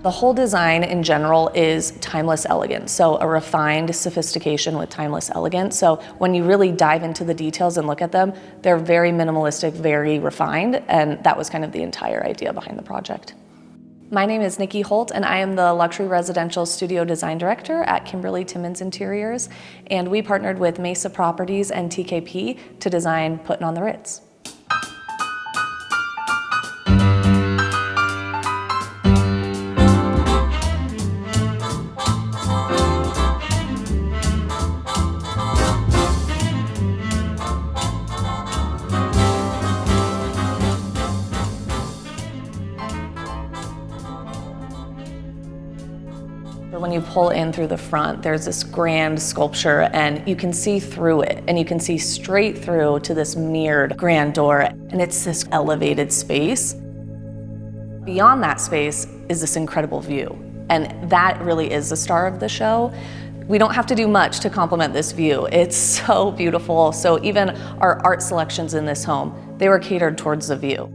The whole design in general is timeless elegance, so a refined sophistication with timeless elegance. So when you really dive into the details and look at them, they're very minimalistic, very refined, and that was kind of the entire idea behind the project. My name is Nikki Holt, and I am the Luxury Residential Studio Design Director at Kimberly Timmons Interiors, and we partnered with Mesa Properties and TKP to design Puttin on the Ritz. When you pull in through the front, there's this grand sculpture and you can see through it, and you can see straight through to this mirrored grand door, and it's this elevated space. Beyond that space is this incredible view, and that really is the star of the show. We don't have to do much to complement this view. It's so beautiful. So even our art selections in this home, they were catered towards the view.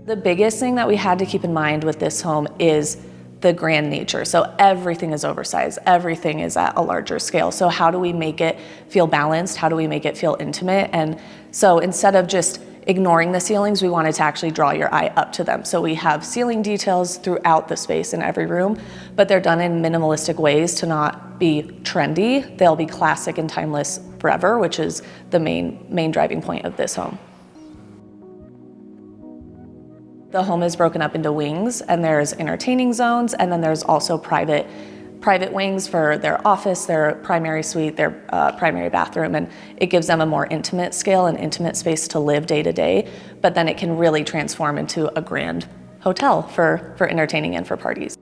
The biggest thing that we had to keep in mind with this home is the grand nature. So everything is oversized, everything is at a larger scale. So how do we make it feel balanced? How do we make it feel intimate? And so instead of just ignoring the ceilings, we wanted to actually draw your eye up to them. So we have ceiling details throughout the space in every room, but they're done in minimalistic ways to not be trendy. They'll be classic and timeless forever, which is the main driving point of this home. The home is broken up into wings, and there's entertaining zones, and then there's also private wings for their office, their primary suite, their primary bathroom, and it gives them a more intimate scale and intimate space to live day to day, but then it can really transform into a grand hotel for entertaining and for parties.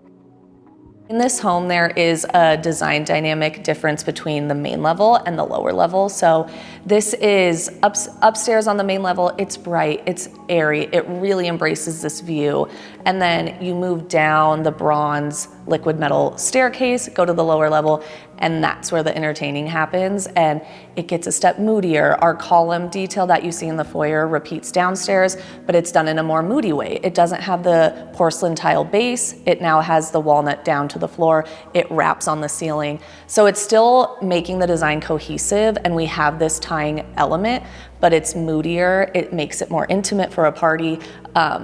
In this home, there is a design dynamic difference between the main level and the lower level. So this is upstairs on the main level, it's bright, it's airy, it really embraces this view. And then you move down the bronze liquid metal staircase, go to the lower level, and that's where the entertaining happens, and it gets a step moodier. Our column detail that you see in the foyer repeats downstairs, but it's done in a more moody way. It doesn't have the porcelain tile base, it now has the walnut down to the floor, it wraps on the ceiling. So it's still making the design cohesive, and we have this tying element, but it's moodier, it makes it more intimate for a party.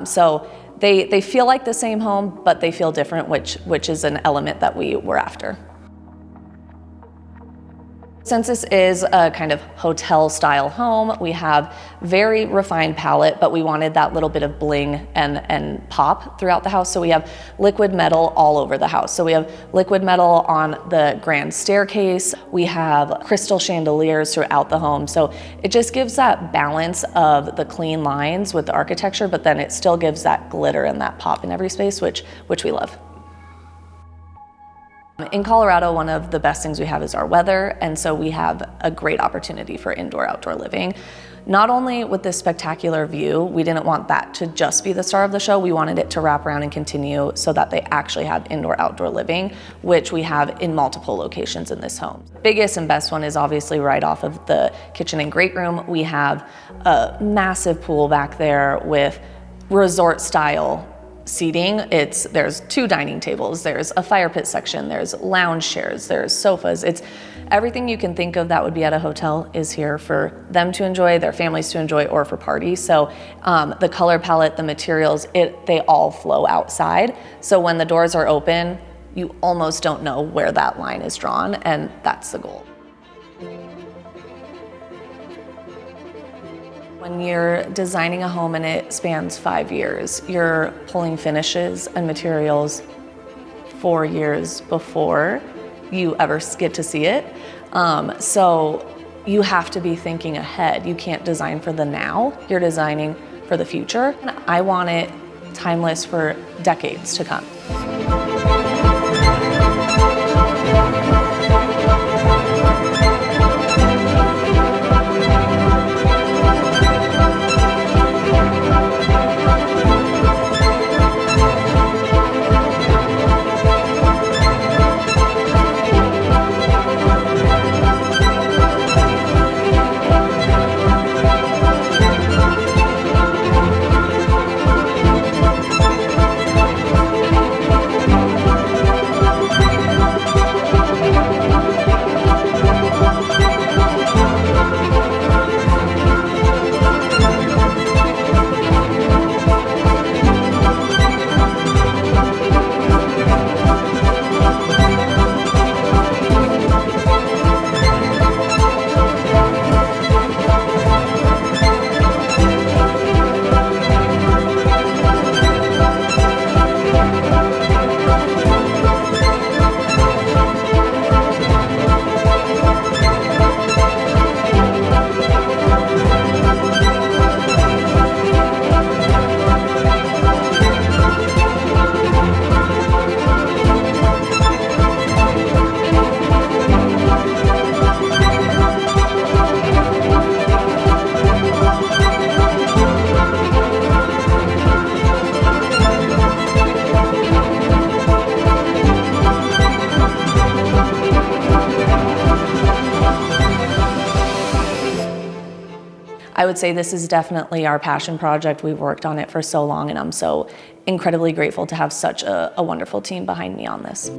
So they feel like the same home, but they feel different, which is an element that we were after. Since this is a kind of hotel style home, we have very refined palette, but we wanted that little bit of bling and pop throughout the house. So we have liquid metal all over the house. So we have liquid metal on the grand staircase. We have crystal chandeliers throughout the home. So it just gives that balance of the clean lines with the architecture, but then it still gives that glitter and that pop in every space, which we love. In Colorado, one of the best things we have is our weather, and so we have a great opportunity for indoor-outdoor living. Not only with this spectacular view, we didn't want that to just be the star of the show, we wanted it to wrap around and continue so that they actually have indoor-outdoor living, which we have in multiple locations in this home. The biggest and best one is obviously right off of the kitchen and great room. We have a massive pool back there with resort-style seating. There's 2 dining tables, there's a fire pit section, there's lounge chairs, there's sofas. It's everything you can think of that would be at a hotel is here for them to enjoy, their families to enjoy, or for parties. So the color palette, the materials, they all flow outside. So when the doors are open, you almost don't know where that line is drawn, and that's the goal. When you're designing a home and it spans 5 years, you're pulling finishes and materials 4 years before you ever get to see it. So you have to be thinking ahead. You can't design for the now, you're designing for the future. And I want it timeless for decades to come. I would say this is definitely our passion project. We've worked on it for so long, and I'm so incredibly grateful to have such a wonderful team behind me on this.